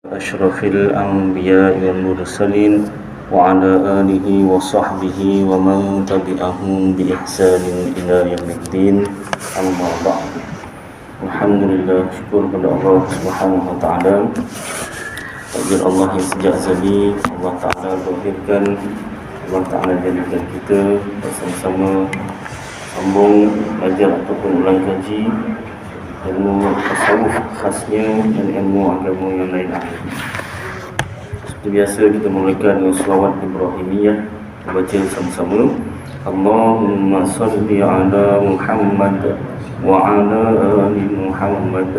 أشرف الأنبياء والمرسلين وعلى آله وصحبه ومن تبعهم بإحسان إلى يوم الدين. أما بعد. Alhamdulillah, syukur kepada Allah Subhanahu wa taala. Takdir Allah yang sejak azali, Allah Taala berikan, Allah Taala jadikan kita bersama-sama sambung belajar ataupun ulang kaji ilmu tasawuf khasnya dan ilmu agama yang lain. Seperti biasa kita mulakan dengan selawat Ibrahimiyah, baca sama-sama. Allahumma salli ala Muhammad wa ala ali Muhammad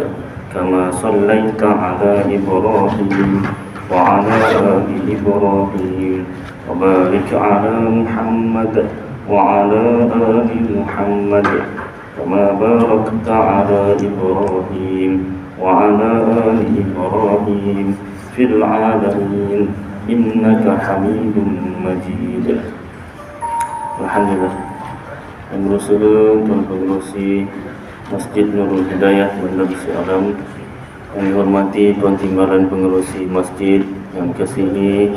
kama sallaita ala Ibrahim wa ala ali Ibrahim wa barik ala Muhammad wa ala ali Muhammad kama barakta ala Ibrahim wa ala ali Ibrahim fil alamin innaka Hamidum Majid. Alhamdulillah. Tuan Pengerusi Masjid Nurul Hidayah Bandar Besi Alam, yang dihormati Tuan Timbalan Pengerusi Masjid, yang dikasihi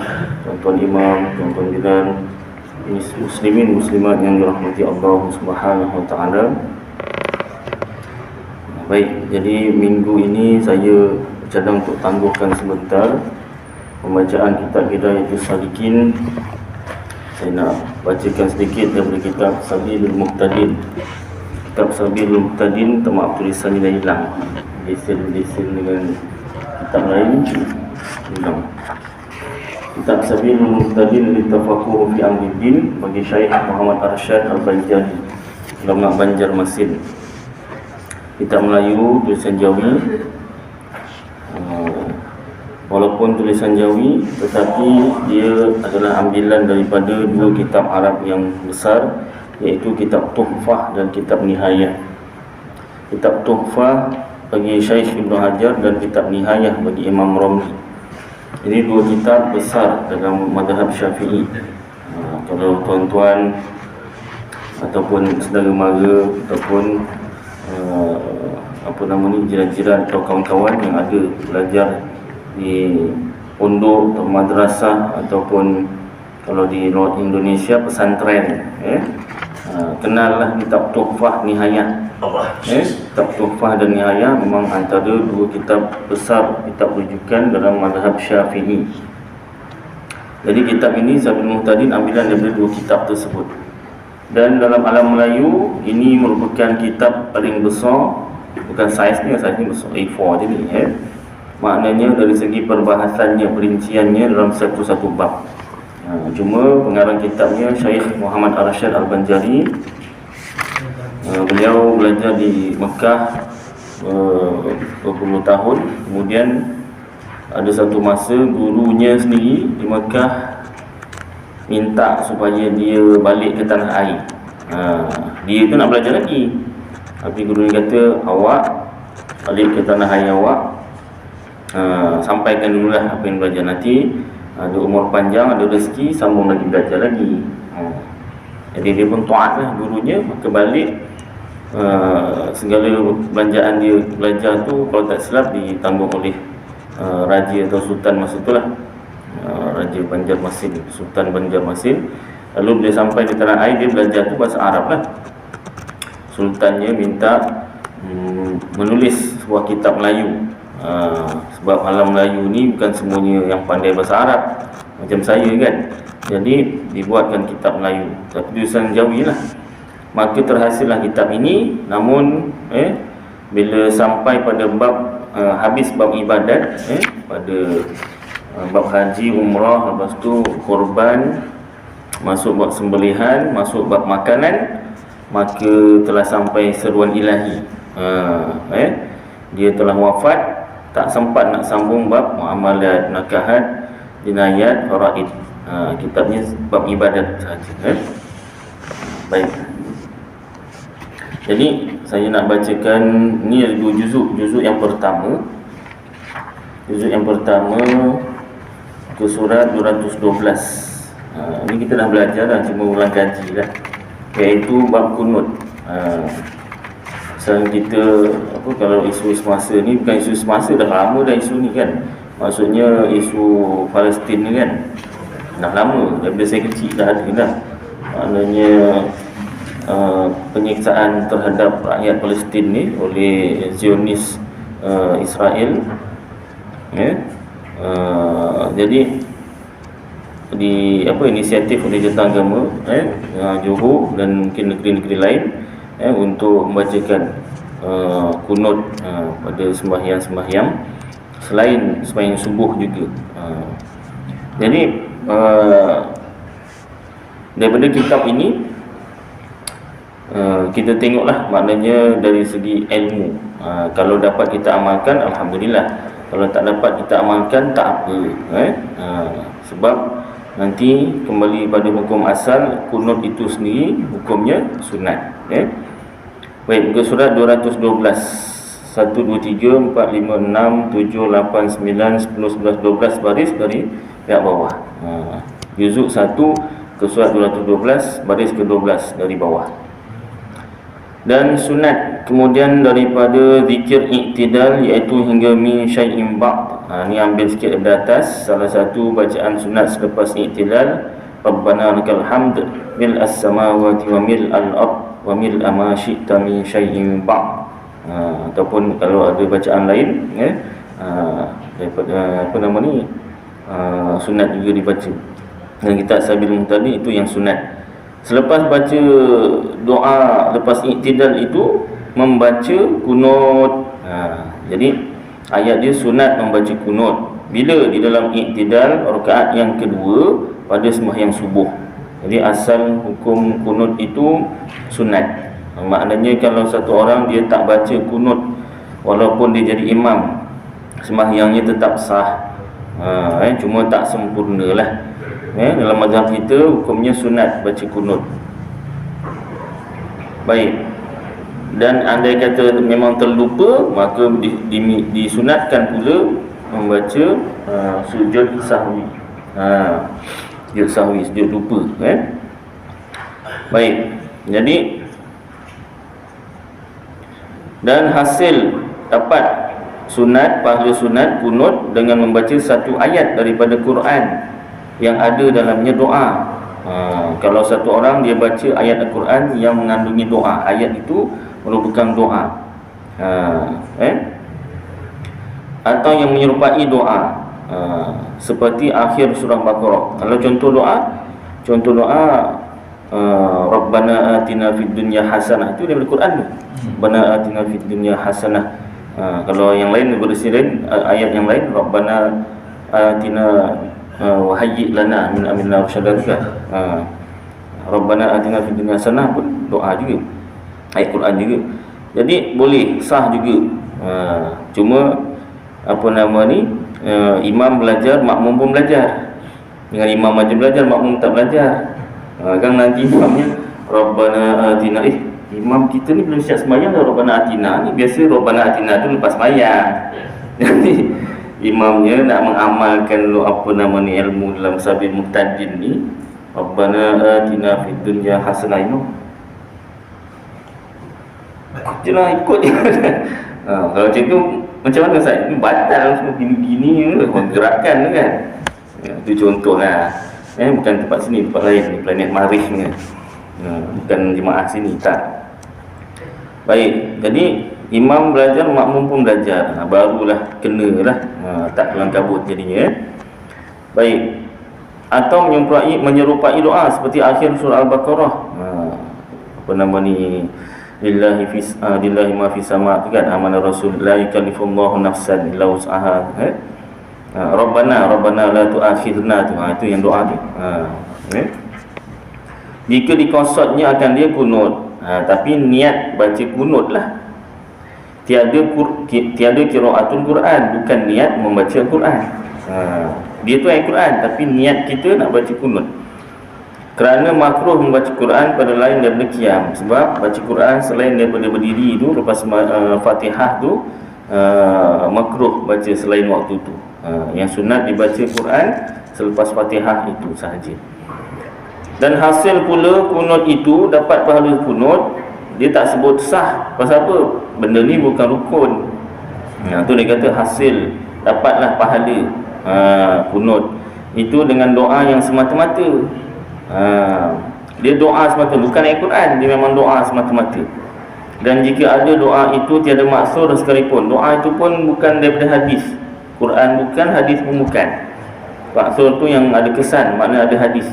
Tuan Imam, Tuan Pimpinan, muslimin muslimat yang dirahmati Allah Subhanahu wa taala. Baik, jadi minggu ini saya cadang untuk tangguhkan sebentar pembacaan kitab Hidayatus Salikin. Saya nak bacakan sedikit daripada kitab Sabilul Muhtadin. Kitab Sabilul Muhtadin, maaf tulisannya dah hilang, desain dengan kitab lain hilang. Kitab Sabilul Muhtadin Litafaqquh fi Amriddin bagi Syekh Muhammad Arsyad Al-Banjari, ulama Banjarmasin. Kitab Melayu, tulisan Jawi. Walaupun tulisan Jawi, tetapi dia adalah ambilan daripada dua kitab Arab yang besar, iaitu kitab Tuhfah dan kitab Nihayah. Kitab Tuhfah bagi Syekh Ibn Hajar dan kitab Nihayah bagi Imam Romli. Ini dua kitab besar dalam mazhab Syafi'i. Kalau tuan-tuan ataupun saudara mara ataupun jiran-jiran atau kawan-kawan yang ada belajar di pondok atau madrasah ataupun kalau di luar Indonesia pesantren, kenallah kitab Tuhfah Nihayah. Kitab Tuhfah dan Nihayah memang antara dua kitab besar, kitab rujukan dalam mazhab Syafi'i. Jadi kitab ini Sabilul Muhtadin ambilan daripada dua kitab tersebut. Dan dalam alam Melayu ini merupakan kitab paling besar, bukan saiznya besar A4 je ni, maknanya dari segi perbahasannya, perinciannya dalam satu-satu bab. Cuma pengarang kitabnya Syekh Muhammad Arsyad Al-Banjari. Beliau belajar di Mekah 20 tahun. Kemudian ada satu masa gurunya sendiri di Mekah minta supaya dia balik ke tanah air. Dia tu nak belajar lagi, tapi guru ni kata, awak balik ke tanah air awak, sampaikan dululah apa yang belajar, nanti ada umur panjang, ada rezeki, sambung lagi belajar lagi. Jadi dia pun taatlah gurunya, maka balik. Segala belanjaan dia belajar tu kalau tak silap ditanggung oleh raja atau sultan masa itulah, Raja Banjarmasin, Sultan Banjarmasin. Lalu dia sampai di tanah air, dia belajar tu bahasa Arab lah. Sultannya minta menulis sebuah kitab Melayu. Sebab alam Melayu ni bukan semuanya yang pandai bahasa Arab macam saya kan. Jadi dibuatkan kitab Melayu, tapi tulisan Jawi lah. Maka terhasillah kitab ini. Namun bila sampai pada bab habis bab ibadat, pada bab haji, umrah, lepas tu korban, masuk bab sembelihan, masuk bab makanan, maka telah sampai seruan ilahi. Dia telah wafat, tak sempat nak sambung bab muamalat, nakahat, jinayat, faraid. Kitabnya bab ibadat sahaja. Baik. Jadi saya nak bacakan ni ada dua juzuk. Juzuk yang pertama, ke surat 212. Ini kita dah belajar dah, cuma ulang kaji lah, iaitu bab kunut. Selain kita kalau isu semasa ni bukan isu semasa, dah lama dah isu ni kan. maksudnya isu Palestin ni kan dah lama, daripada saya kecil dah ada dah. Maknanya penyiksaan terhadap rakyat Palestin ni oleh Zionis Israel, ya. Jadi inisiatif oleh Jabatan Agama Johor dan mungkin negeri-negeri lain untuk membacakan kunut pada sembahyang-sembahyang selain sembahyang subuh juga. Jadi daripada kitab ini kita tengoklah, maknanya dari segi ilmu, kalau dapat kita amalkan alhamdulillah, kalau tak dapat kita amalkan tak apa, sebab nanti kembali pada hukum asal, kunut itu sendiri hukumnya sunat. Baik, muka surat 212, 1, 2, 3, 4, 5, 6, 7, 8, 9, 10, 11, 12 baris dari pihak bawah. Juzuk 1 ke surat 212 baris ke-12 dari bawah. Dan sunat kemudian daripada zikir iktidal, iaitu hingga min syai'in ba'd. Ni ambil sikit dari atas. Salah satu bacaan sunat selepas iktidal, Rabbana lakal hamd mil as-samawati wa mil al-ard wa mil ma syi'ta min syai'in ba'd. Ataupun kalau ada bacaan lain, daripada sunat juga dibaca. Dan kitab Sabil Muhtadi itu yang sunat. Selepas baca doa lepas iktidal itu membaca kunut. Jadi ayat dia sunat membaca kunut bila di dalam iktidal rakaat yang kedua pada sembahyang subuh. Jadi asal hukum kunut itu sunat. Maknanya kalau satu orang dia tak baca kunut walaupun dia jadi imam, sembahyangnya tetap sah. Cuma tak sempurna lah. Dalam mazhab kita hukumnya sunat baca kunut. Baik. Dan andai kata memang terlupa, maka disunatkan pula membaca sujud sahwi. Sujud sahwi, sujud lupa. Baik. Jadi dan hasil dapat sunat, pahala sunat kunut dengan membaca satu ayat daripada Quran yang ada dalamnya doa. Kalau satu orang dia baca ayat Al-Quran yang mengandungi doa, ayat itu merupakan doa, atau yang menyerupai doa, seperti akhir surah Baqarah. Kalau contoh doa Rabbana atina fid dunya hasanah, itu dari Al-Quran tu. Rabbana atina fid dunya hasanah. Kalau yang lain berisirin ayat yang lain, Rabbana atina wa hayyi lana min amrina rasyada juga. Rabbana atina fid dunya hasanah pun doa juga, ayat Quran juga. Jadi boleh, sah juga. Cuma imam belajar, makmum pun belajar. Dengan imam aja belajar, makmum tak belajar, kan nanti imamnya Rabbana atina, imam kita ni belum siap sembahyang dah Rabbana atina. Ni biasa Rabbana atina tu lepas sembahyang. Jadi imamnya nak mengamalkan ilmu dalam Sabil Muhtadin ni, Rabbana atina fid dunya hasanah, jelah ikut dia. Kalau macam tu macam mana Ustaz? Ini batal semua gini-gini, gerakan kan. Itu contoh lah. Bukan tempat sini, tempat lain ni, planet Marikh ni. Bukan jemaah sini, tak. Baik, jadi imam belajar, makmum pun belajar, barulah kenalah, tak kelang kabut jadinya. Baik. Atau menyerupai doa seperti akhir surah Al-Baqarah. Lillahi ma fis sama' tu kan, amana rasul la yukallifullahu nafsan illa wus'aha. Rabbana la tu'akhidna tu. Itu yang doa tu. Jika dikonsotnya akan dia kunut, tapi niat baca kunut lah. Tiada qiraatul Quran, bukan niat membaca Quran. Dia tu ayat Quran, tapi niat kita nak baca kunut. Kerana makruh membaca Quran pada lain daripada qiyam. Sebab baca Quran selain daripada berdiri tu, lepas Fatihah tu, makruh baca selain waktu tu. Yang sunat dibaca Quran selepas Fatihah itu sahaja. Dan hasil pula kunut itu, dapat pahala kunut, dia tak sebut sah. Pasal apa? Benda ni bukan rukun. Tu dia kata hasil dapatlah pahala. Kunut itu dengan doa yang semata-mata. Dia doa semata, bukan ayat Quran, dia memang doa semata-mata. Dan jika ada doa itu tiada maksud sekalipun, doa itu pun bukan daripada hadis. Quran bukan, hadis pun bukan. Maksud tu yang ada kesan, makna ada hadis.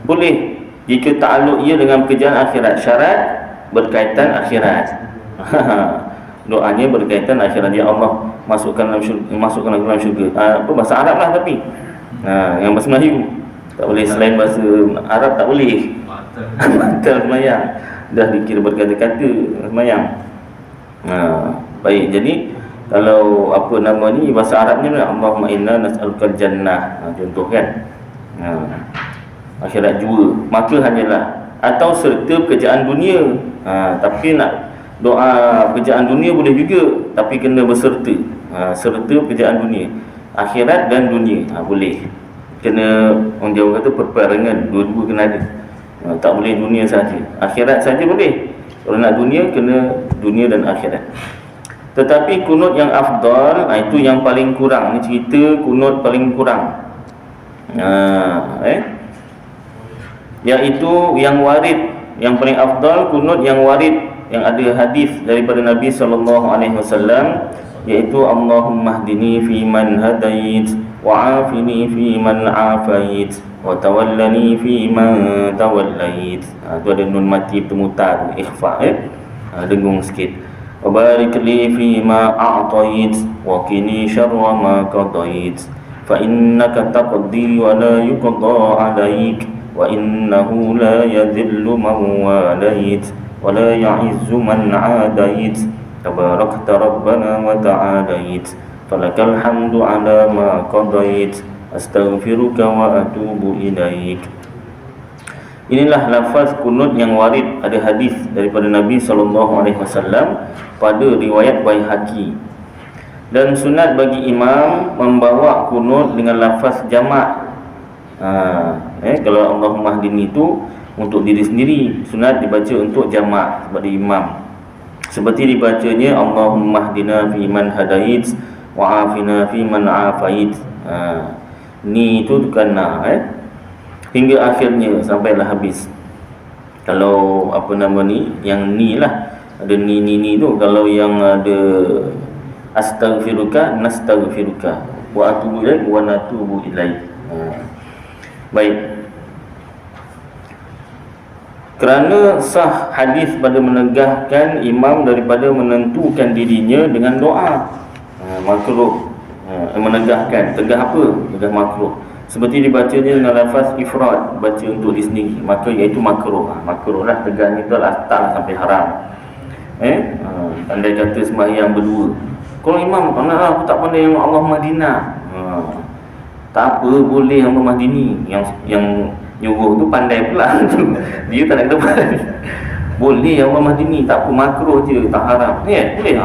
Boleh jika takluk ia dengan pekerjaan akhirat, syarat berkaitan akhirat. Doanya berkaitan akhirat. Ya Allah, masukkan dalam syurga. Apa bahasa Arab lah tapi. Yang bahasa Melayu tak boleh, selain bahasa Arab tak boleh. Batal semayang. Dah dikira berkata-kata semayang. Baik, jadi kalau apa nama ni bahasa Arabnya, Allahumma inna nas'alukal jannah, contoh kan. Akhirat jua, maka hanyalah, atau serta pekerjaan dunia. Tapi nak doa pekerjaan dunia boleh juga, tapi kena berserta. Serta pekerjaan dunia, akhirat dan dunia, boleh. Kena, orang Jawa kata perbarengan, dua-dua kena ada. Tak boleh dunia saja, akhirat saja boleh. Kalau nak dunia, kena dunia dan akhirat. Tetapi kunut yang afdal, itu yang paling kurang. Ini cerita kunut paling kurang. Iaitu yang warid, yang paling afdal kunut yang warid, yang ada hadis daripada Nabi SAW, iaitu Allahumma hdini fi man hadait, wa afini fi man afait, wa tawallani fi man tawallait. Tu ada nun mati bertemutar, ikhfa, dengung sikit. Wa barik li fi ma a'tait, wa qini syarra ma qadait, fa innaka taqdi wa la yuqda 'alaik, wa innahu la yadhillu man walait, wa la ya'izzu man 'adait, tabarakta rabbana wa ta'alait, falakal hamdu 'ala ma qadait, astaghfiruka wa atubu ilaik. Inilah lafaz kunut yang warid, ada hadis daripada Nabi SAW pada riwayat Baihaqi. Dan sunat bagi imam membawa kunut dengan lafaz jamak. Kalau Allahumma hdini itu untuk diri sendiri, sunat dibaca untuk jamak sebagai imam. Seperti dibacanya Allahumma hdina fi man hadait, wa afina fi man afait. Ni itu bukan hingga akhirnya sampailah habis. Kalau apa nama ni, yang ni lah, ada ni tu. Kalau yang ada astaghfiruka, nastaghfiruka, wa atubu ilaik, wa natubu ilaik. Baik. Kerana sah hadis pada menegahkan imam daripada menentukan dirinya dengan doa. Makruh. Menegahkan, tegah apa? Tegah makruh. Seperti dibacanya dengan lafaz ifrad, baca untuk diri sendiri, maka iaitu makruh. Makruh lah, tegahnya itu tak sampai haram. Andai kata sembahyang berdua, kalau imam, aku tak pandai yang Allahumma hdina, tak apa, boleh Allahumma hdini. Yang nyuruh tu pandai pula. Dia tak nak depan. Boleh Allahumma hdini, tak apa, makruh je, tak haram. Boleh.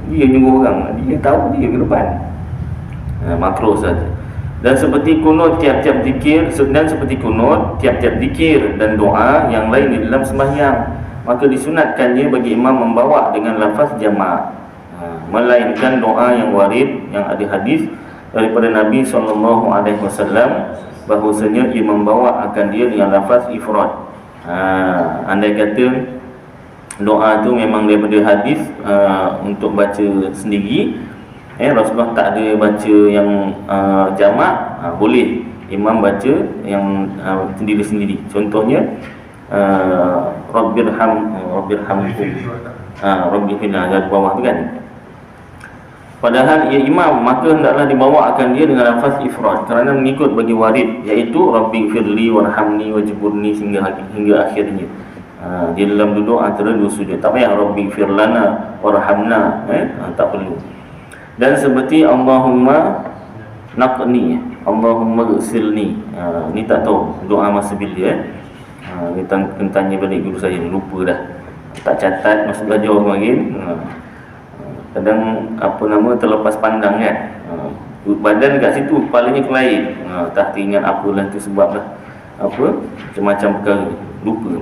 Dia nyuruh orang, dia tahu dia ke depan. Makruh saja. Dan seperti kunut tiap-tiap zikir, dan seperti kunut tiap-tiap zikir dan doa yang lain di dalam sembahyang, maka disunatkannya bagi imam membawa dengan lafaz jamak, melainkan doa yang warid, yang ada hadis daripada Nabi SAW bahwasanya ia membawa akan dia dengan lafaz ifrad. Andai kata doa tu memang daripada hadis untuk baca sendiri, Rasulullah tak ada baca yang jamak, boleh imam baca yang sendiri-sendiri. Contohnya Rabbirhamkum, Rabbirhamna dari bawah tu kan. Padahal ia imam, maka hendaklah dibawa akan dia dengan lafaz ifrad kerana mengikut bagi warid, iaitu Rabbighfirli warhamni wajburni hingga akhirnya. Di dalam duduk antara dua sujud, tak payah Rabbighfirlana warhamna, tak perlu. Dan seperti Allahumma naqni, Allahumma ghsilni, ni tak tahu doa masa bila kita tanya balik guru saya, lupa dah, tak catat masa belajar kemarin. Kadang apa nama terlepas pandang kan, badan kat situ, kepalanya ke lain, tak teringat apalah tu sebab lah, apa macam-macam perkara, lupa.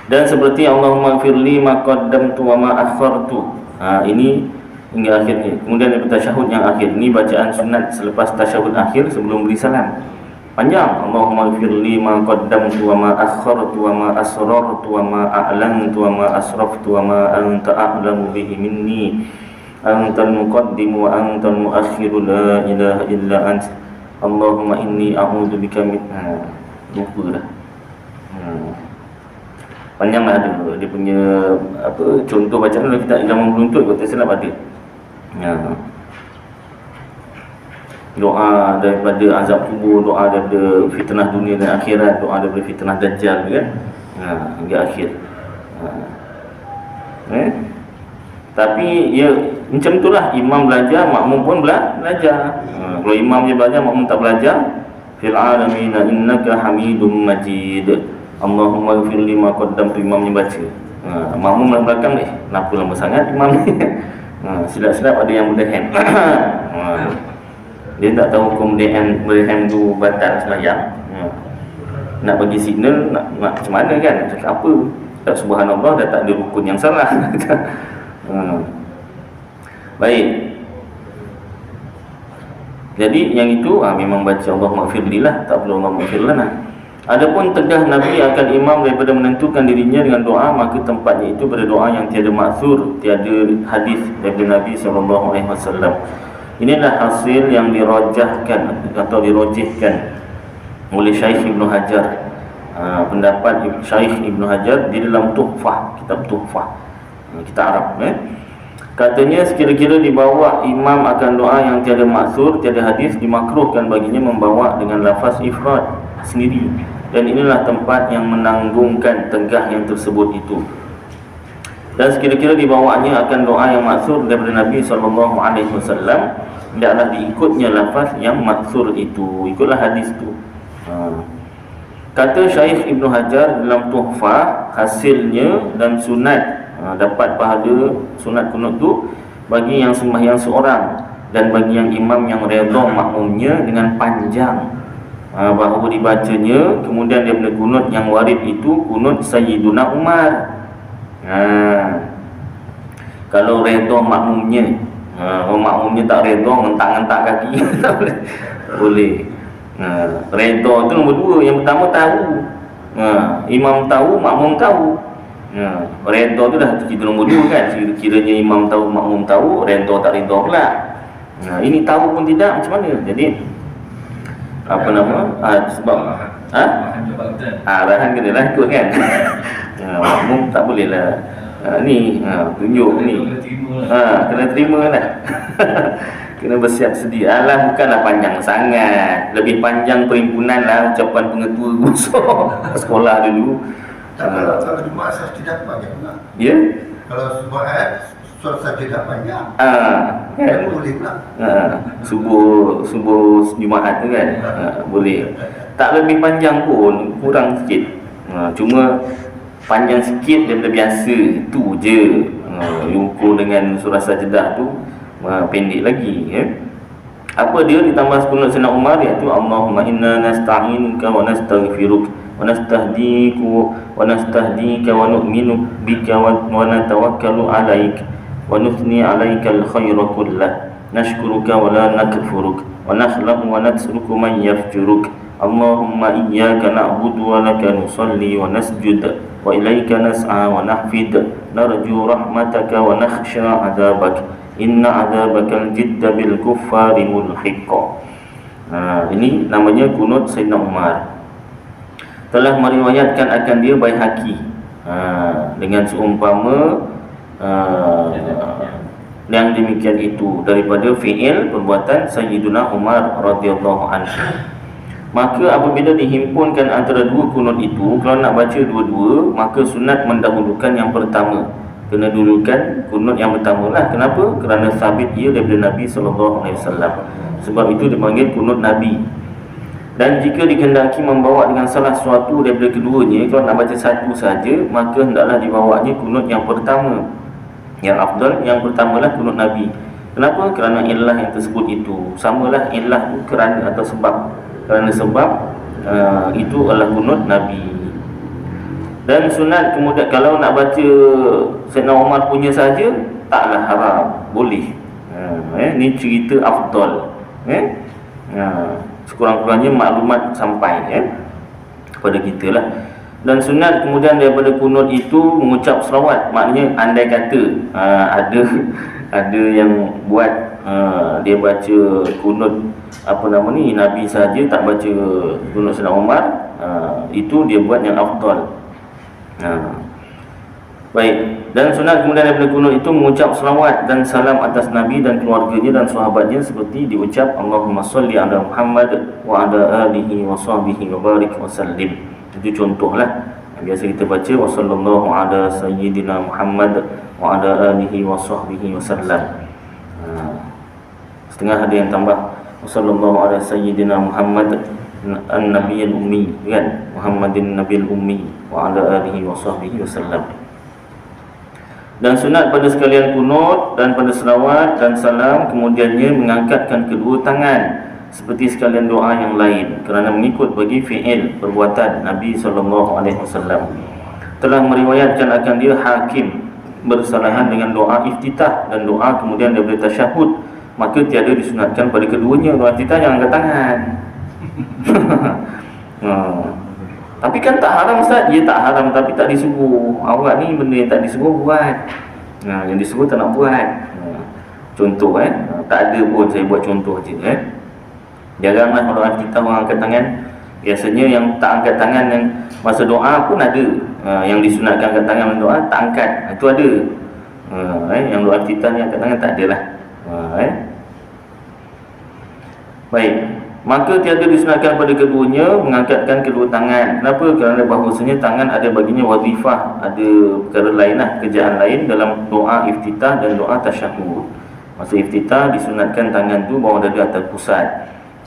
Dan seperti Allahumma firli ma qaddamtu wa ma akhartu, Ini hingga akhirnya. Kemudian daripada tasyahud yang akhir, ini bacaan sunat selepas tasyahud akhir sebelum beri salam. Panjang. Allahumma ighfirli ma qaddamtu wa ma akhartu wa ma asrartu wa ma a'lantu wa ma asraftu wa ma anta a'lamu bihi minni. Antal muqaddimu wa antal muakhiru la ilaha illa ant. Allahumma inni a'udzubika min lupa dah. Panjang lah dia punya contoh bacaan dalam kitab Ilmu Menuntut kalau tak silap ada. Doa daripada azab kubur, doa daripada fitnah dunia dan akhirat, doa daripada fitnah dajjal kan. Hingga akhir. Tapi ya macam itulah, imam belajar, makmum pun belajar. Kalau imam je belajar, makmum tak belajar, fil alamin innaka hamidum majid. Allahumma ighfirli ma qaddamtu, imamnya baca. Makmum dalam belakang ni, kenapa lama sangat imam ni? Silap-silap ada yang berdehem. Dia tak tahu hukum berdehem tu batal sembahyang. Nak bagi signal, nak macam mana kan? Cakap apa? Tak, subhanallah, dah tak ada rukun yang salah. Baik. Jadi yang itu memang baca Allahumma ighfirli lah, tak perlu Allahumma ighfir lana. Adapun tegah Nabi akan imam daripada menentukan dirinya dengan doa, maka tempatnya itu pada doa yang tiada maksur, tiada hadis daripada Nabi SAW. Inilah hasil yang dirajahkan atau dirojihkan oleh Syekh Ibn Hajar. Pendapat Syekh Ibn Hajar di dalam Tuhfah, kitab Tuhfah, kitab Arab. Katanya sekira-kira dibawa imam akan doa yang tiada maksur, tiada hadis, dimakruhkan baginya membawa dengan lafaz ifrad sendiri. Dan inilah tempat yang menanggungkan tegah yang tersebut itu. Dan sekira-kira dibawanya akan doa yang maksur daripada Nabi SAW, tidaklah diikutnya lafaz yang maksur itu, ikutlah hadis itu. Kata Syekh Ibn Hajar dalam Tuhfah, hasilnya dan sunat dapat pahala sunat kunut tu bagi yang sembahyang seorang dan bagi yang imam yang redha makmumnya dengan panjang, bahawa dibacanya kemudian daripada kunut yang warid itu kunut Sayyiduna Umar. Kalau redha makmumnya, makmumnya tak redha, ngentak-ngentak kaki tak boleh. Boleh. Redha tu nombor dua. Yang pertama tahu. Imam tahu, makmum tahu. Redha tu dah cerita nombor dua kan. Kiranya imam tahu, makmum tahu, redha tak redha pula. Ini tahu pun tidak, macam mana? Jadi apa nama? Sebab arahan kena lah ikut kan. Makmum tak boleh lah. Tunjuk ni. Kena terima lah. Kena bersiap sedia. Alah, bukanlah panjang sangat. Lebih panjang perhimpunan lah ucapan pengetua besar sekolah dulu. Kalau Jumaat saya tidak panjang pula. Ya? Kalau surat saya tidak panjang. Kan? Boleh pula. Subuh Jumaat tu kan. Boleh. Tak lebih panjang pun, kurang sikit. Cuma panjang sikit daripada biasa, tu je. Ukur dengan surah Sajdah tu pendek lagi, ya. Apa dia ditambah kunut Sayyidina Umar, iaitu Allahumma inna nasta'inuka wa nastaghfiruka wa nastahdika wa nu'minu bika wa natawakkalu 'alaika wa nuthni 'alaikal khaira kullah nashkuruka wa la nakfuruka wa nakhlaqu wa natruku man yafjuruka Allahumma iyyaka na'budu wa laka nusalli wa nasjud wa ilaika nas'a wa nahfid narju rahmataka wa nakhsha 'adzabaka inna 'adzabakal jidda bil kuffari mulhiqa. Ini namanya kunut Sayyidina Umar. Telah meriwayatkan akan dia Baihaqi dengan seumpama yang demikian itu daripada fi'il perbuatan Sayyiduna Umar radhiyallahu anhu. Maka apabila dihimpunkan antara dua kunut itu, kalau nak baca dua-dua, maka sunat mendahulukan yang pertama. Kena dulukan kunut yang pertama lah. Kenapa? Kerana sabit ia daripada Nabi SAW. Sebab itu dipanggil kunut Nabi. Dan jika dikehendaki membawa dengan salah sesuatu daripada keduanya, kalau nak baca satu saja, maka hendaklah dibawanya kunut yang pertama. Yang afdal, yang pertamalah kunut Nabi. Kenapa? Kerana illah yang tersebut itu. Samalah illah kerana atau sebab. Kerana sebab itu adalah kunut Nabi. Dan sunat kemudian kalau nak baca Sayyidina Umar punya saja, taklah haram, boleh. Ni cerita afdal. Sekurang-kurangnya maklumat sampai kepada kita lah. Dan sunat kemudian daripada kunut itu mengucap selawat. Maknanya andai kata ada yang buat dia baca kunut Nabi saja tak baca kunut Sayyidina Umar, itu dia buat yang afdal. Baik, dan sunat kemudian daripada kunut itu mengucap selawat dan salam atas Nabi dan keluarganya dan sahabatnya seperti diucap Allahumma salli ala Muhammad wa ala alihi wa sahbihi wa barik wa sallim. Itu contohlah. Biasa kita baca wa sallallahu ala sayyidina Muhammad wa ala alihi wa sahbihi wa sallam. Setengah ada yang tambah wa sallallahu ala sayyidina Muhammad an-nabiyil ummi, kan? Muhammadin nabiyil ummi wa ala alihi wa sahbihi wa sallam. Dan sunat pada sekalian kunut dan pada selawat dan salam kemudiannya mengangkatkan kedua tangan seperti sekalian doa yang lain, kerana mengikut bagi fi'il perbuatan Nabi SAW. Telah meriwayatkan akan dia Hakim bersalahan dengan doa iftitah dan doa kemudian daripada tasyahud, maka tiada disunatkan pada keduanya. Doa iftitah jangan angkat tangan. Tapi kan tak haram Ustaz? Ya tak haram, tapi tak disuruh. Awak ni benda yang tak disuruh buat. Yang disuruh tak nak buat. Contoh tak ada pun, saya buat contoh je. Jaranglah kalau kita orang angkat tangan. Biasanya yang tak angkat tangan yang masa doa pun ada. Yang disunatkan angkat tangan doa tak angkat, itu ada. Yang doa kita ni angkat tangan tak adalah. Baik, maka tiada disunatkan pada keduanya mengangkatkan kedua tangan. Kenapa? Kerana bahawasanya tangan ada baginya wazifah, ada perkara lain lah, kerjaan lain dalam doa iftitah dan doa tasyahud. Masa iftitah disunatkan tangan tu bawah dada atas pusat.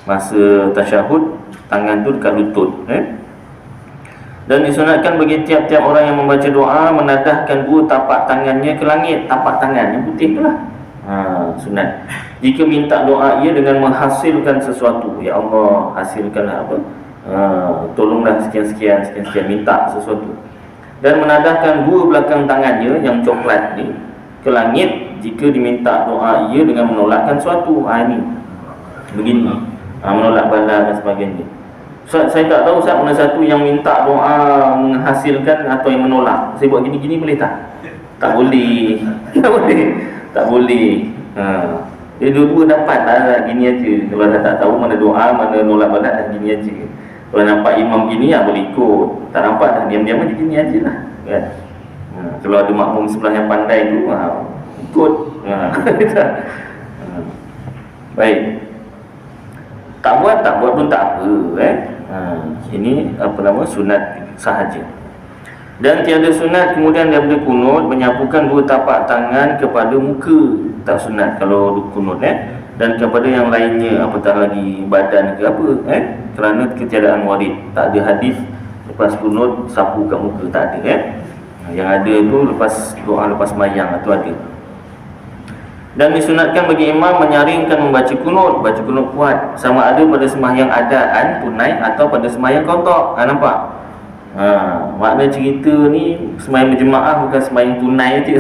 Masa tasyahud tangan tu dekat lutut. Dan disunatkan bagi tiap-tiap orang yang membaca doa menadahkan dua tapak tangannya ke langit. Tapak tangan yang putih tu lah. Sunat. Jika minta doa ia dengan menghasilkan sesuatu, ya Allah hasilkanlah apa, tolonglah sekian-sekian, minta sesuatu. Dan menadahkan dua belakang tangannya yang coklat ni ke langit jika diminta doa ia dengan menolakkan sesuatu. Ini begini, menolak bala dan sebagainya. Ustaz, saya tak tahu Ustaz, mana satu yang minta doa menghasilkan atau yang menolak. Saya buat gini-gini boleh tak? Tak boleh. Tak boleh. Dia dua-dua dapat lah, gini aja. Kalau dah tak tahu mana doa, mana nolak balat, dah gini aja. Kalau nampak imam gini, boleh ikut. Tak nampak, dah diam-diam aja, gini aja lah, kan? Kalau ada makmum sebelah yang pandai tu, ikut. Baik. Tak buat pun tak apa. Ini sunat sahaja. Dan tiada sunat kemudian daripada kunut menyapukan dua tapak tangan kepada muka. Tak sunat kalau kunut dan kepada yang lainnya, apatah lagi badan ke apa, kerana ketiadaan warid. Tak ada hadis lepas kunut sapu kat muka, tak ada. Yang ada tu lepas doa lepas sembahyang tu ada. Dan disunatkan bagi imam menyaringkan membaca kunut. Baca kunut kuat, sama ada pada sembahyang adaan tunai atau pada sembahyang qadha. Nampak? Makna cerita ni sembahyang berjemaah bukan sembahyang tunai je.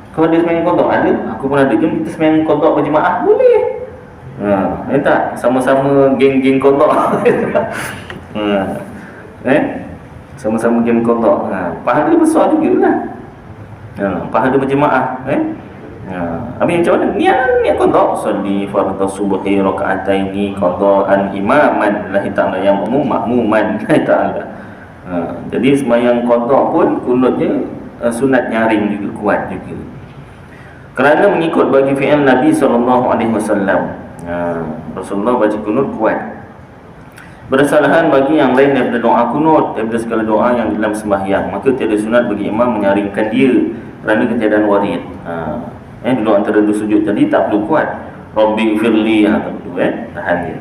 Kalau ada sembahyang qadha, ada. Aku pun ada. Jom kita sembahyang qadha berjemaah, boleh. Tak? Sama-sama geng-geng qadha. Sama-sama geng qadha. Pahala besar jugalah. Pahala berjemaah. Habis macam mana? Niat qadha. Salli fardhu subhi raka'ataini qadha'an imaman lillahi ta'ala, yang makmuman lillahi ta'ala. Jadi sembahyang qadha pun kunutnya sunat nyaring juga, kuat juga. Kerana mengikut bagi fi'il Nabi SAW. Rasulullah baca kunut kuat. Bersalahan bagi yang lain daripada doa kunut, daripada segala doa yang dalam sembahyang, maka tiada sunat bagi imam menyaringkan dia kerana ketiadaan warid. Duduk antara dua sujud tadi tak perlu kuat. Rabbi firli, tak perlu tahan dia.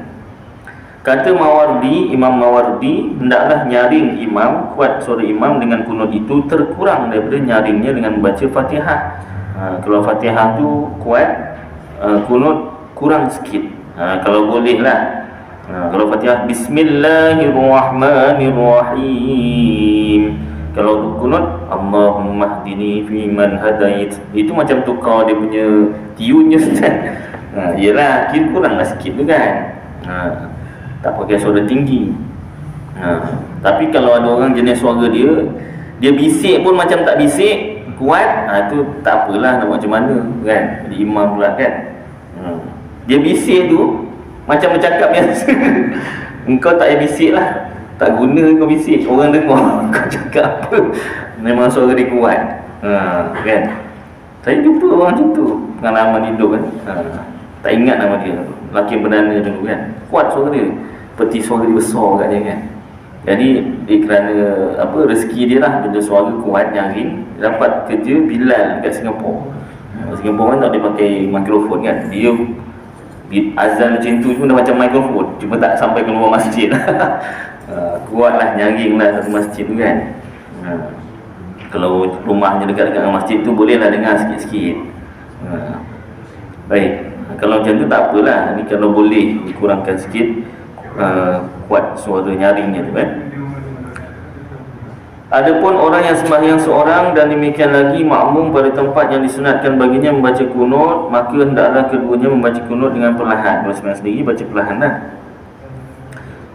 Kata Mawardi, Imam Mawardi, hendaklah nyaring imam, kuat suara imam dengan kunut itu terkurang daripada nyaringnya dengan membaca Fatihah. Kalau Fatihah tu kuat, kunut kurang sikit. Kalau boleh lah. Kalau Fatihah Bismillahirrahmanirrahim. Kalau kunut Allahumma hdini fi man hadait. Itu macam tukar dia punya tiunnya kan. Yelah, kira kuranglah sikit tu kan. Tak pakai suara tinggi. Tapi kalau ada orang jenis suara dia bisik pun macam tak bisik, kuat, tu tak apalah, nak macam mana kan. Jadi imam pula kan. Dia bisik tu macam bercakap biasa. Engkau tak payah bisik lah, tak guna kau bisik, orang dengar kau cakap apa. Memang suara dia kuat. Kan. Saya jumpa orang macam tu, pengalaman hidup kan. Tak ingat nama dia, lelaki perdana dulu kan. Kuat suara dia, peti suara dia besar katnya kan. Jadi kerana rezeki dia lah, bila suara kuat nyaring, dapat kerja Bilal dekat Singapura. Singapura kan tak boleh pakai mikrofon kan. Dia azan macam tu pun dah macam mikrofon, cuma tak sampai keluar masjid. Kuatlah, nyaring lah satu masjid tu kan. Kalau rumahnya dekat dengan masjid tu, bolehlah dengar sikit-sikit. Baik, kalau macam tu tak apalah. Ni kalau boleh dikurangkan sikit, kuat suara nyaringnya tu kan. Adapun orang yang sembahyang seorang dan demikian lagi makmum pada tempat yang disunatkan baginya membaca kunut, maka hendaklah keduanya membaca kunut dengan perlahan. Kalau sembahyang sendiri baca perlahan lah.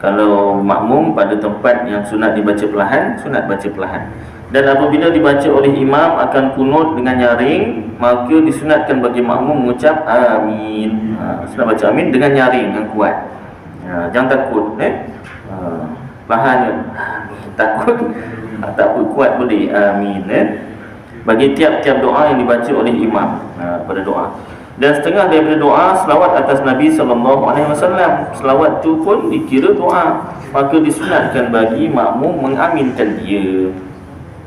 Kalau makmum pada tempat yang sunat dibaca perlahan, sunat baca perlahan. Dan apabila dibaca oleh imam akan kunut dengan nyaring, maka disunatkan bagi makmum mengucap amin. Sunat baca amin dengan nyaring, dengan kuat. Jangan takut perlahan je. Takut tak apa, kuat boleh amin bagi tiap-tiap doa yang dibaca oleh imam pada doa. Dan setengah daripada doa selawat atas Nabi SAW. Selawat tu pun dikira doa, maka disunatkan bagi makmum mengaminkan dia.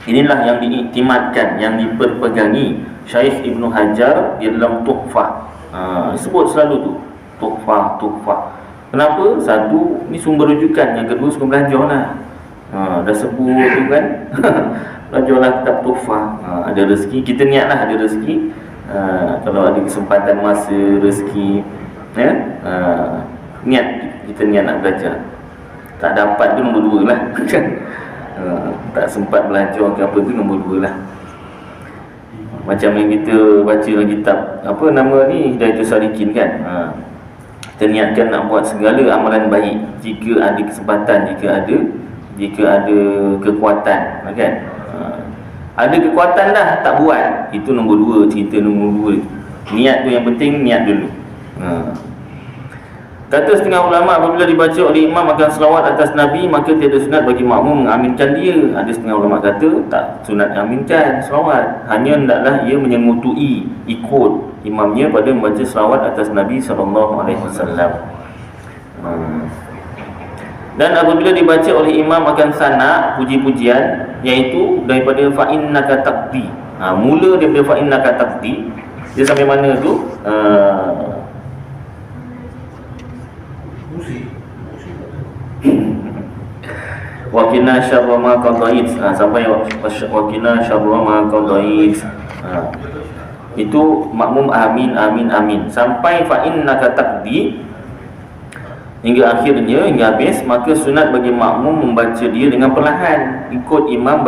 Inilah yang diiktimadkan, yang diperpegangi Syekh Ibn Hajar di dalam Tuhfah. Disebut selalu tu Tuhfah. Kenapa? Satu, ni sumber rujukan. Yang kedua, suka belajar lah. Dah sebut tu kan. Belajarlah kitab Tuhfah. Ada rezeki, kita niatlah ada rezeki. Kalau ada kesempatan masa rezeki, niat, kita niat nak belajar. Tak dapat tu nombor 2 lah. Tak sempat belajar ke apa tu nombor 2 lah. Macam yang kita baca dalam kitab apa nama ni, Hidayatul Salikin kan. Kita niatkan nak buat segala amalan baik jika ada kesempatan, jika ada kekuatan kan. Ada kekuatan dah tak buat, itu nombor 2, cerita nombor 2. Niat tu yang penting, niat dulu. Kata setengah ulama, apabila dibaca oleh imam akan selawat atas Nabi, maka tiada sunat bagi makmum mengaminkan dia. Ada setengah ulama kata tak sunat mengaminkan selawat, hanya hendaklah ia menyengutui, ikut imamnya pada membaca selawat atas Nabi SAW. Dan apabila dibaca oleh imam akan sana puji-pujian, iaitu daripada fa'innaka taqdi. Mula daripada fa'innaka taqdi, dia sampai mana tu? Waqina syarra ma qadait. Sampai waqina syarra ma qadait. Itu makmum amin sampai fa'innaka taqdi hingga akhirnya, hingga habis. Maka sunat bagi makmum membaca dia dengan perlahan, ikut imam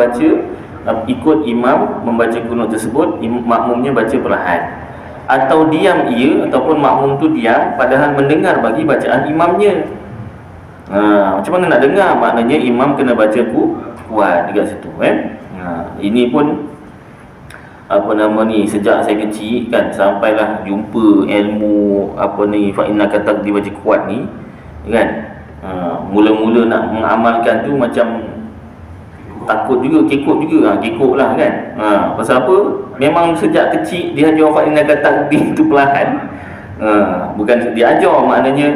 membaca kunut tersebut, makmumnya baca perlahan, atau diam ia, ataupun makmum tu diam padahal mendengar bagi bacaan imamnya. Macam mana nak dengar? Maknanya imam kena baca kuat dekat situ Ini pun sejak saya kecil kan, sampailah jumpa ilmu fa'innaka taqdi baca kuat ni kan. Mula-mula nak mengamalkan tu macam takut juga, kekok lah kan. Pasal apa? Memang sejak kecil dia ajar fa'innaka taqdi tu perlahan. Bukan dia ajar, maknanya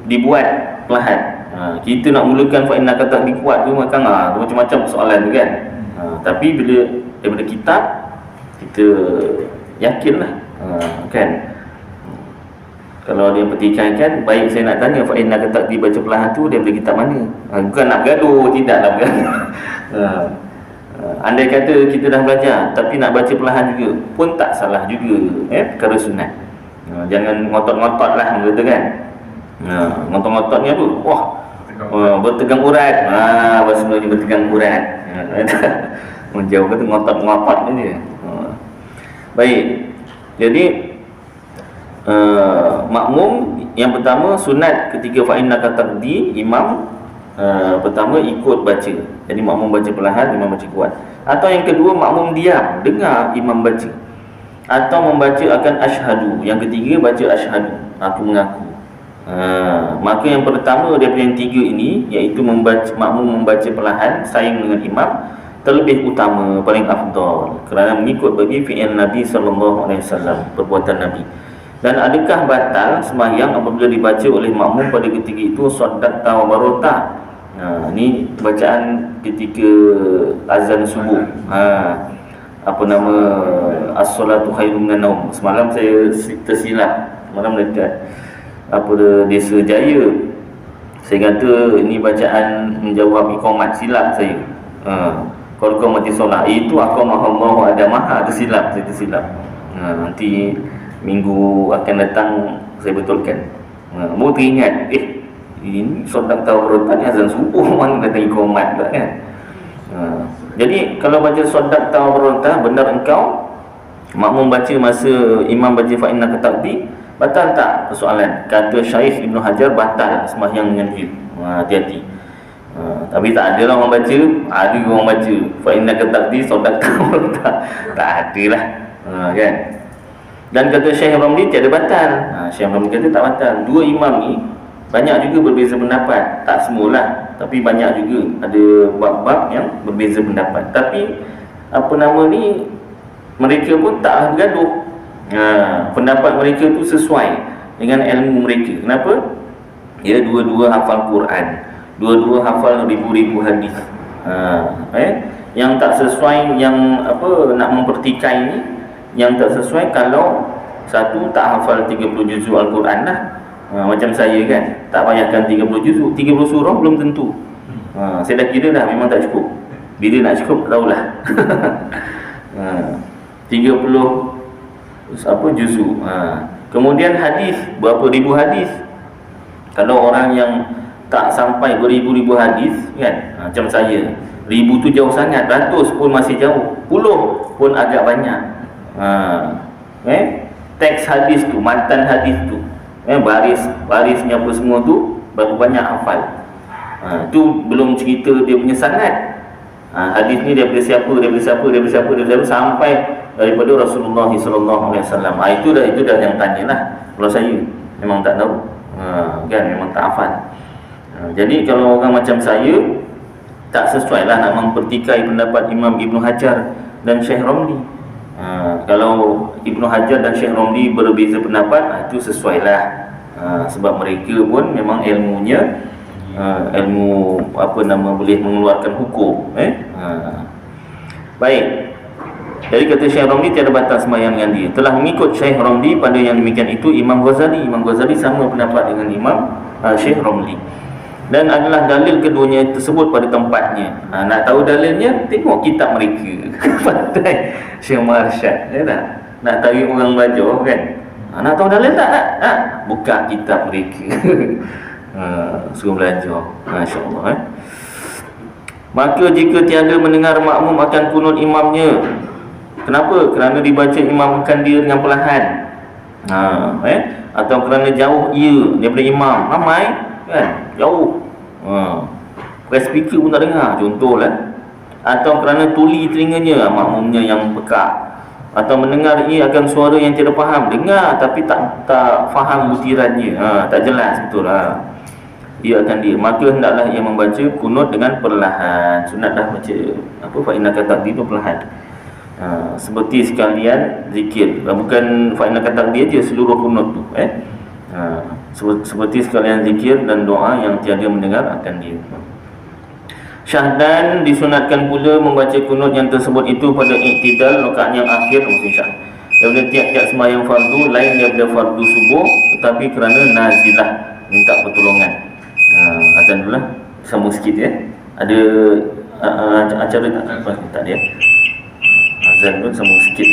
dibuat perlahan. Kita nak mulakan fa'innaka taqdi kuat tu macam-macam persoalan tu kan. Tapi bila daripada kitab, kita yakinlah kan. Kalau dia petikaikan, baik saya nak tanya fa'innaka taqdi baca perlahan tu daripada kitab mana? Bukan nak gaduh, tidaklah bukan. Andai kata kita dah belajar tapi nak baca perlahan juga pun tak salah juga, perkara sunat. Jangan ngotot-ngotot lah kata kan. Ngotot-ngotot ni apa? Bertegang urat. Bahasa Melayu bertegang urat. Menjauh kata ngotot-ngotot je. Baik. Jadi makmum yang pertama sunat ketika fa innaka taqdi, imam pertama ikut baca. Jadi makmum baca perlahan, imam baca kuat. Atau yang kedua makmum diam dengar imam baca. Atau membaca akan asyhadu. Yang ketiga baca asyhadu, aku mengaku. Maka yang pertama daripada yang tiga ini, iaitu makmum membaca perlahan saing dengan imam, terlebih utama, paling afdal, kerana mengikut bagi fi'il Nabi sallallahu alaihi wasallam, perbuatan Nabi. Dan adakah batal sembahyang apabila dibaca oleh makmum pada ketika itu sodat wa barota? Ini bacaan ketika azan subuh. Apa nama, as-salatu khairun minan naum. Semalam saya tersilap, semalam dekat Desa Jaya, saya kata ini bacaan menjawab iqamat, silap saya. Kalau kau mati solat itu aku maha ada maha, tersilap, saya tersilap. Nanti minggu akan datang saya betulkan. Mau teringat, ini solat tawarutan azan subuh, mana kata iqamat tak kan? Jadi kalau baca solat tawarutan, benar engkau makmum baca masa imam baca fa innaka taqdi, batal tak persoalan? Kata Syekh Ibn Hajar, batal sembahyang dengan dia. Hati-hati. Tapi tak ada lah orang baca. Ada orang baca fa innaka taqdi solat tak ada lah. Kan? Dan kata Syekh Ramli tiada batal. Syekh Ramli kata tak batal. Dua imam ni banyak juga berbeza pendapat. Tak semualah, tapi banyak juga ada bab-bab yang berbeza pendapat. Tapi apa nama ni, mereka pun taklah bergaduh. Pendapat mereka tu sesuai dengan ilmu mereka. Kenapa? Ya, dua-dua hafal Quran, dua-dua hafal ribu-ribu hadis. Yang tak sesuai, yang nak mempertikai ni, yang tak sesuai kalau satu tak hafal 30 juzuk Al-Quran lah. Macam saya kan, tak payahkan 30 juzuk, 30 surah belum tentu. Saya dah kira dah, memang tak cukup. Bila nak cukup, tahulah. 30 juzuk. Kemudian hadis, berapa ribu hadis. Kalau orang yang tak sampai beribu-ribu hadis kan, macam saya, ribu tu jauh sangat, ratus pun masih jauh, puluh pun agak banyak. Teks hadis tu, matan hadis tu, barisnya apa semua tu, berapa banyak hafal. Tu belum cerita dia punya sanad. Hadis ni daripada siapa, sampai daripada Rasulullah sallallahu alaihi wasallam. Itu dah yang tanyalah. Kalau saya memang tak tahu. Kan, memang tak hafal. Jadi kalau orang macam saya, tak sesuai lah nak mempertikai pendapat Imam Ibn Hajar dan Syekh Ramli. Kalau Ibn Hajar dan Syekh Ramli berbeza pendapat, itu sesuai lah. Sebab mereka pun memang ilmunya ilmu boleh mengeluarkan hukum. Baik. Jadi kata Syekh Ramli tiada batal sembahyang dengan dia. Telah mengikut Syekh Ramli pada yang demikian itu Imam Ghazali. Imam Ghazali sama pendapat dengan Imam Syekh Ramli. Dan adalah dalil keduanya tersebut pada tempatnya. Nak tahu dalilnya, tengok kitab mereka. Pandai Syekh Marsyad, ya tak? Nak tarik orang belajar kan? Nak tahu dalil tak? Buka kitab mereka. Suruh belajar. Masya-Allah. Maka jika tiada mendengar makmum akan kunut imamnya. Kenapa? Kerana dibaca imam akan dia dengan perlahan. Atau kerana jauh ia daripada imam. Ramai kan? Jauh. Pakai speaker pun tak dengar, contohlah. Atau kerana tuli telinganya makmumnya yang pekak. Atau mendengar ia akan suara yang tidak faham. Dengar tapi tak faham butirannya. Tak jelas betul lah. Ia akan dia. Maka hendaklah ia membaca kunut dengan perlahan. Sunatlah baca fa innaka taqdi itu perlahan. Seperti sekalian zikir. Bukan fa innaka taqdi dia seluruh kunut tu. Seperti sekalian zikir dan doa yang tiada mendengar akan dia. Syahdan disunatkan pula membaca kunut yang tersebut itu pada iktidal rakaat yang akhir maksudnya. Daripada tiap-tiap sembahyang fardu lain daripada fardu subuh, tetapi kerana nazilah minta pertolongan. Azan dulu lah, sambung sikit ya. Ada acara tak dia? Azan dulu, sambung sikit.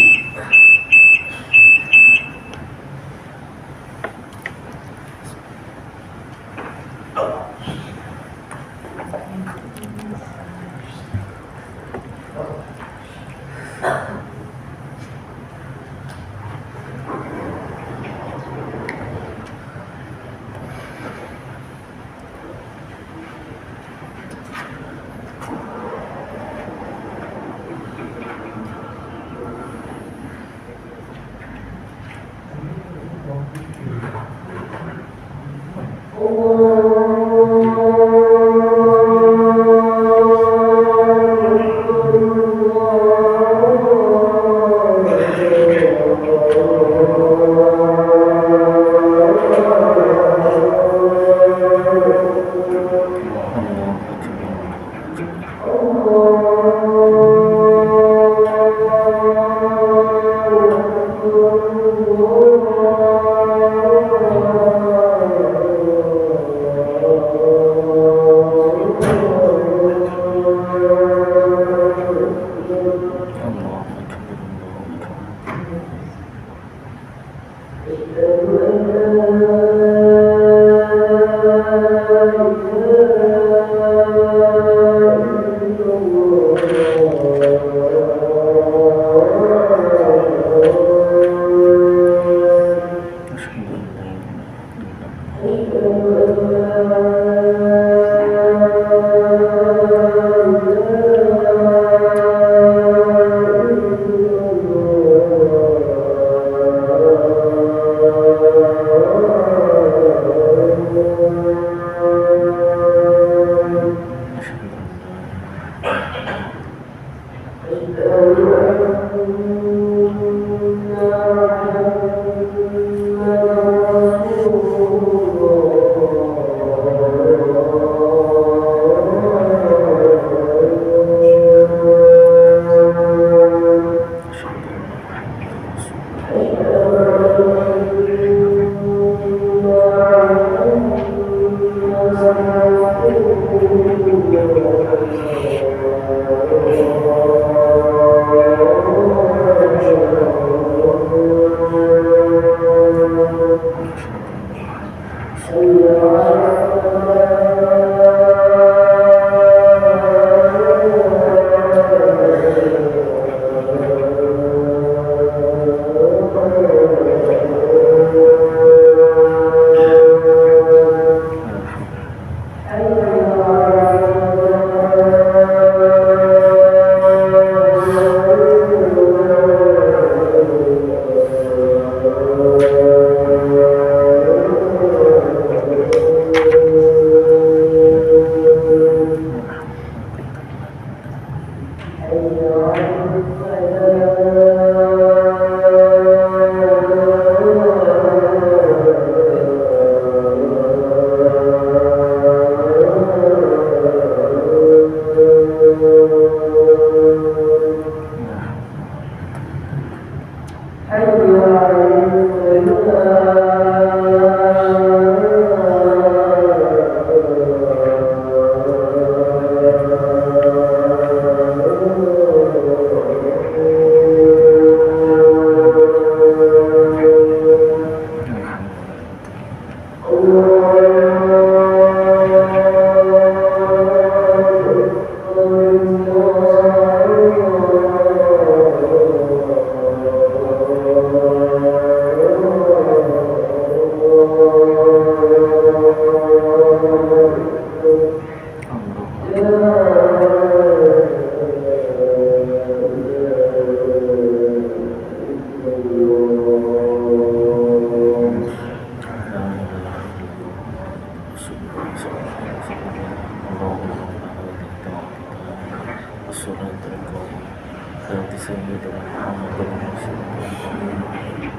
سيدنا محمد المرسل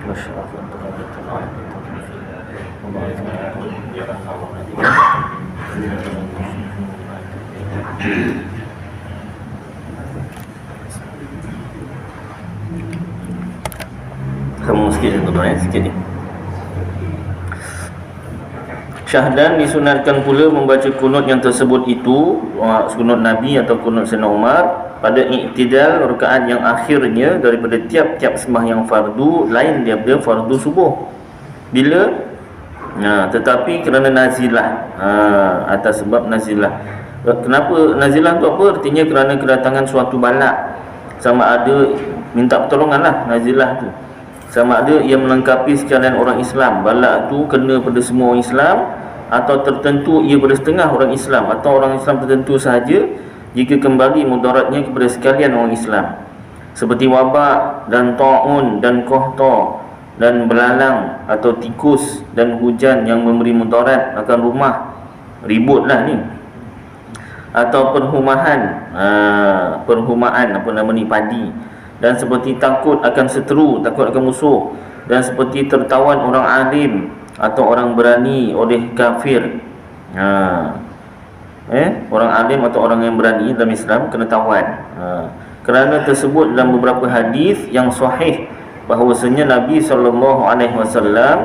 واشرف الدرجات العالية وبارك kamu sikit tuan sikit ni. Syahdan disunatkan pula membaca kunut yang tersebut itu, kunut Nabi atau kunut Sayyidina Umar pada i'tidal rakaat yang akhirnya daripada tiap-tiap sembahyang fardu lain daripada fardu subuh. Bila? Tetapi kerana nazilah, atas sebab nazilah. Kenapa nazilah tu apa? Artinya kerana kedatangan suatu bala. Sama ada minta pertolongan lah nazilah tu. Sama ada ia melengkapi sekalian orang Islam, bala tu kena pada semua orang Islam, atau tertentu ia pada setengah orang Islam, atau orang Islam tertentu sahaja jika kembali mudaratnya kepada sekalian orang Islam, seperti wabak dan ta'un dan kohta dan belalang atau tikus dan hujan yang memberi mudarat akan rumah, ributlah ni, atau perhumaan apa nama ni, padi, dan seperti takut akan seteru, takut akan musuh, dan seperti tertawan orang alim atau orang berani oleh kafir. Orang alim atau orang yang berani dalam Islam kena tawan. Kerana tersebut dalam beberapa hadis yang sahih bahawasanya Nabi SAW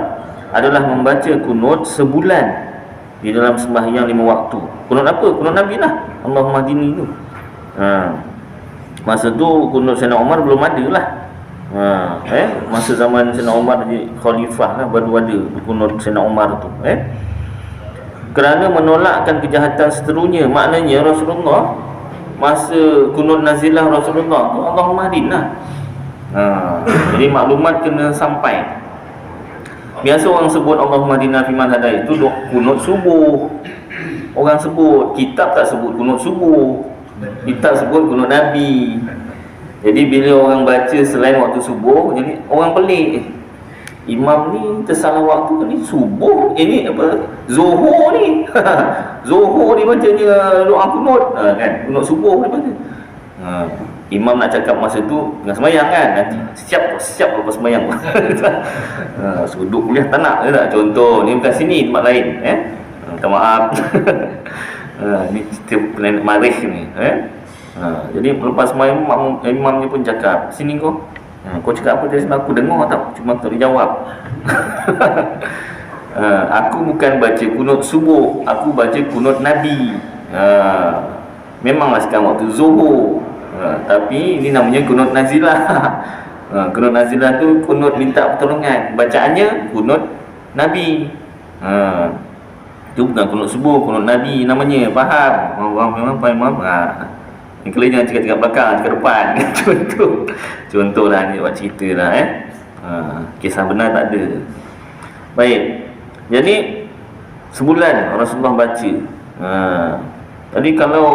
adalah membaca kunut sebulan di dalam sembahyang 5 waktu. Kunut apa? Kunut Nabi lah, Allahumma hdini tu. Masa tu kunut Sayyidina Umar belum ada lah. Masa zaman Sayyidina Umar jadi khalifah lah, baru ada kunut Sayyidina Umar tu. Kerana menolakkan kejahatan seterunya, maknanya Rasulullah masa kunut nazilah Rasulullah tu Allahumma hdina. Jadi maklumat kena sampai. Biasa orang sebut Allahumma hdina fiman hadait itu kunut subuh. Orang sebut, kitab tak sebut kunut subuh. Kitab sebut kunut Nabi. Jadi bila orang baca selain waktu subuh, jadi orang pelik. Imam ni tersalah waktu ni subuh, ini apa? Zuhur ni. Zuhur dia bacanya doa kunut, kan? Kunut subuh dia baca. Imam nak cakap masa tu dengan sembahyang kan, nanti siap lepas sembahyang. Duduk kuliah tak nak, tak? Contoh ni bukan sini, tempat lain, minta maaf. Ni cerita planet Marikh ni, jadi lepas sembahyang imam ni pun cakap, sini kau cakap apa tadi? Aku dengar tak? Cuma tak dijawab. Aku bukan baca kunut subuh, aku baca kunut Nabi. Memanglah sekarang waktu zuhur, tapi ini namanya kunut nazilah. Kunut nazilah tu kunut minta pertolongan. Bacaannya kunut Nabi. Itu bukan kunut subuh, kunut Nabi namanya. Faham? Memang faham. Kalau jangan cakap belakang, cakap depan. Contohlah ni buat cerita lah. Kisah benar tak ada. Baik. Jadi sebulan Rasulullah baca. Tadi kalau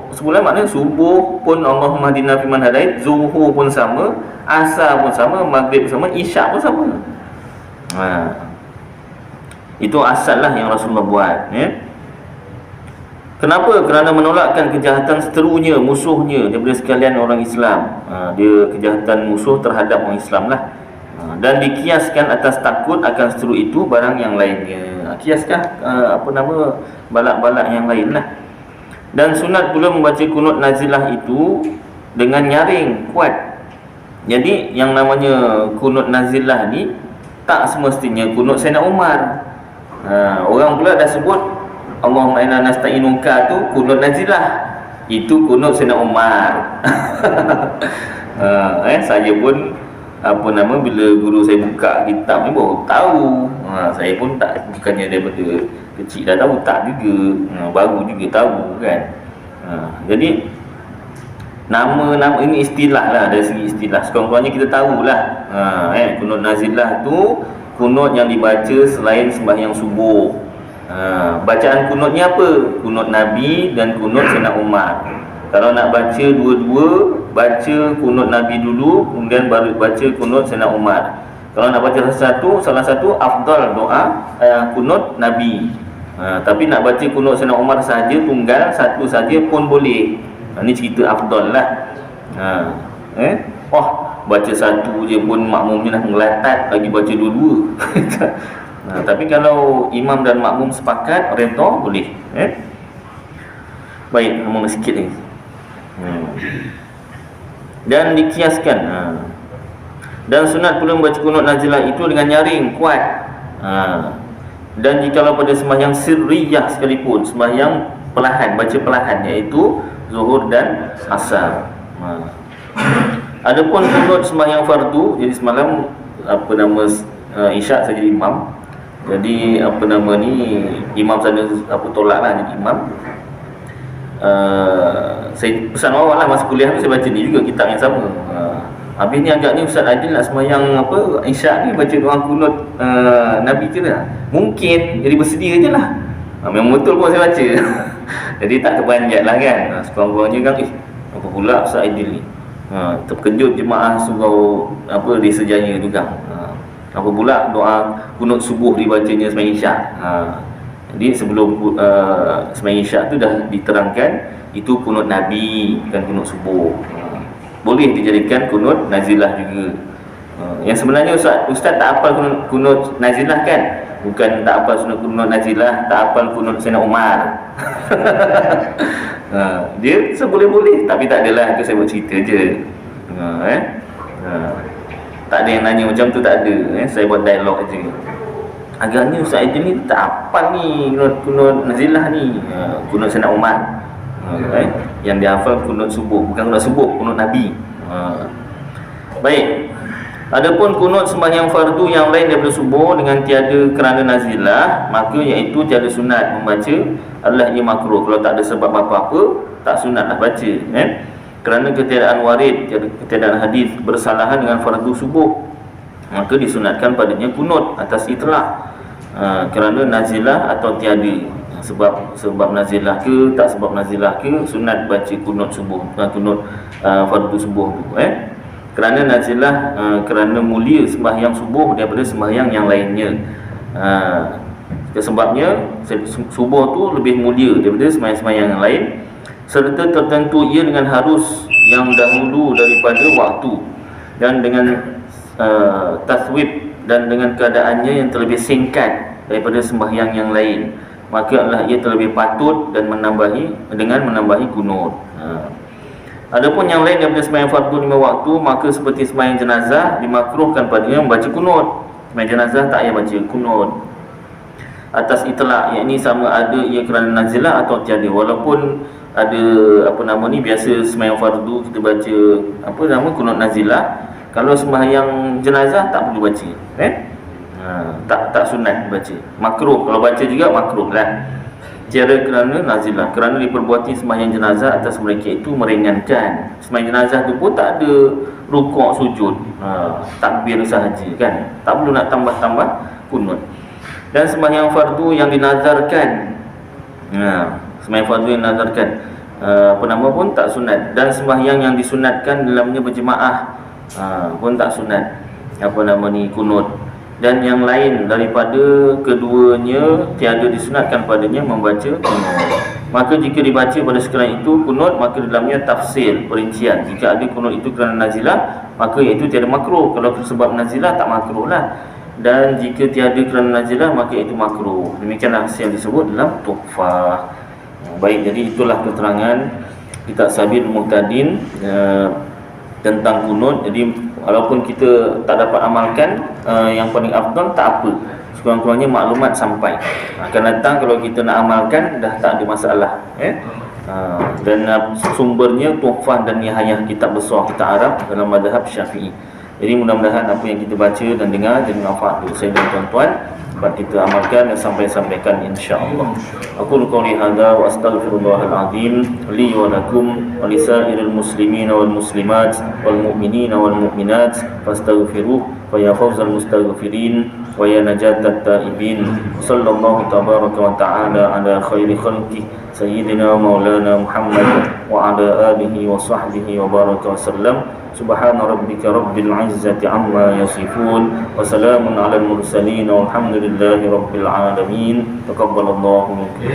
sebulan maknanya subuh pun Allahumma hdina fiman hadait, zuhur pun sama, asar pun sama, maghrib pun sama, isyak pun sama. Itu asal lah yang Rasulullah buat, Kenapa? Kerana menolakkan kejahatan seterunya, musuhnya daripada sekalian orang Islam. Dia kejahatan musuh terhadap orang Islam lah. Dan dikiaskan atas takut akan seteru itu barang yang lainnya. Kiaskah balak-balak yang lain lah. Dan sunat pula membaca kunut nazilah itu dengan nyaring kuat. Jadi yang namanya kunut nazilah ni tak semestinya kunut Sayyidina Umar. Orang pula dah sebut Allahumma inna nasta'inuka tu kunut nazilah. Itu kunut Sayyidina Umar. Saya pun bila guru saya buka kitab ni baru tahu. Saya pun tak, bukannya daripada kecil dah tahu, tak juga. Baru juga tahu kan. Jadi nama-nama ini istilah lah, dari segi istilah. Sekurang-kurangnya kita tahulah. Kunut nazilah tu kunut yang dibaca selain sembahyang subuh. Bacaan kunutnya apa? Kunut Nabi dan kunut Sayyidina Umar. Kalau nak baca dua-dua, baca kunut Nabi dulu, kemudian baru baca kunut Sayyidina Umar. Kalau nak baca salah satu afdal doa kunut Nabi. Tapi nak baca kunut Sayyidina Umar saja, tunggal satu saja pun boleh. Ini cerita afdal lah. baca satu je pun makmumnya dah ngelatat, lagi baca dua-dua. Tapi kalau imam dan makmum sepakat reda boleh. Baik, ngomong sikit lagi. Dan dikiaskan. Dan sunat pula membaca kunut nazilah itu dengan nyaring kuat. Dan jikalau pada sembahyang sirriyah sekalipun, sembahyang perlahan, baca perlahan, iaitu zuhur dan asar. Adapun kunut sembahyang fardu, jadi semalam Isyak saya jadi imam. Jadi imam sana tolaklah jadi imam. Saya pesan awal lah masa kuliah tu, saya baca ni juga kitab yang sama. Habis ni agak ni Ustaz Adil nak sembahyang Isyak ni baca doa kunut Nabi ke tak? Mungkin, jadi bersedia je lah. Memang betul pun saya baca. Jadi tak terpanjat lah kan. Sekurang-kurangnya kan apa pula Ustaz Adil ni, terkejut jemaah surau Desa Jaya juga. Apa pula doa kunut subuh dibacanya sembahyang Isyak. Jadi sebelum sembahyang Isyak tu dah diterangkan itu kunut Nabi, bukan kunut subuh. Boleh dijadikan kunut nazilah juga. Yang sebenarnya Ustaz tak hafal kunut nazilah kan? Bukan tak hafal kunut nazilah, tak hafal kunut Sayyidina Umar. Dia seboleh-boleh, tapi tak adalah, itu saya buat cerita je. Tak ada yang nanya macam tu, tak ada. Saya buat dialog aja. Agaknya Ustaz Aidil ni tak hafal ni kunut nazilah ni, kunut Sayyidina Umar. Yang dia hafal kunut subuh, bukan kunut subuh, kunut Nabi. Baik. Adapun kunut sembahyang fardu yang lain daripada subuh dengan tiada kerana nazilah, maka iaitu tiada sunat membaca adalah ia makruh. Kalau tak ada sebab apa-apa, tak sunatlah baca. Kerana ketiadaan warid, ketiadaan hadis bersalahan dengan fardu subuh, maka disunatkan padanya kunut atas itlaq. Kerana nazilah atau tiada. Sebab nazilah ke, tak sebab nazilah ke, sunat baca kunut subuh, kunut fardu subuh tu. Kerana nazilah kerana mulia sembahyang subuh daripada sembahyang yang lainnya. Sebabnya subuh tu lebih mulia daripada sembahyang-sembahyang yang lain, serta tertentu ia dengan harus yang dahulu daripada waktu, dan dengan taswib, dan dengan keadaannya yang terlebih singkat daripada sembahyang yang lain, maka adalah ia terlebih patut dan menambahi kunut. Adapun yang lain daripada sembahyang fardu 5 waktu, maka seperti sembahyang jenazah dimakruhkan padanya membaca kunut. Sembahyang jenazah tak payah baca kunut atas itlaq, yakni sama ada ia kerana nazilah atau tiada. Walaupun ada biasa sembahyang fardu kita baca kunut nazilah, kalau sembahyang jenazah tak perlu baca. Tak sunat baca, makruh. Kalau baca juga makruh lah. Tiada kerana nazilah, kerana diperbuati sembahyang jenazah atas mereka itu meringankan. Sembahyang jenazah tu pun tak ada rukuk sujud, takbir sahaja kan, tak perlu nak tambah-tambah kunut. Dan sembahyang fardu yang dinazarkan, sembahyang fardu yang dinazarkan pun tak sunat. Dan sembahyang yang disunatkan dalamnya berjemaah pun tak sunat kunut. Dan yang lain daripada keduanya tiada disunatkan padanya membaca kunut. Maka jika dibaca pada sekalian itu kunut, maka dalamnya tafsir, perincian. Jika ada kunut itu kerana nazilah, maka iaitu tiada makruh. Kalau sebab nazilah tak makruh lah. Dan jika tiada kerana nazilah, maka itu makruh. Demikianlah yang disebut dalam Tuhfah. Baik, jadi itulah keterangan kitab Sabil Muhtadin tentang kunut. Jadi walaupun kita tak dapat amalkan, yang paling afdal tak apa, sekurang-kurangnya maklumat sampai. Akan datang kalau kita nak amalkan dah tak ada masalah. Dan sumbernya Tuhfah dan Nihayah, kitab besar kitab Arab dalam mazhab Syafi'i. Jadi mudah-mudahan apa yang kita baca dan dengar jadi manfaat untuk saya dan tuan-tuan, dapat kita amalkan dan sampaikan insya-Allah. Aku qouli hadza wa astaghfirullahal azim li wa lakum wa lisairil muslimina wal muslimat wal mu'minina wal mu'minat fastaghfiruh fa ya fawzal mustaghfirin wa ya najatat taibin. Sallallahu tabaraka wa ta'ala ala khairi khalqi sayyidina maulana Muhammad wa ala alihi wa sahbihi wa baraka wa sallam. Subhana rabbika rabbil izzati amma yasifun wa salamun alal mursalin walhamdulillahi rabbil alamin. Taqabbalallahu minkum.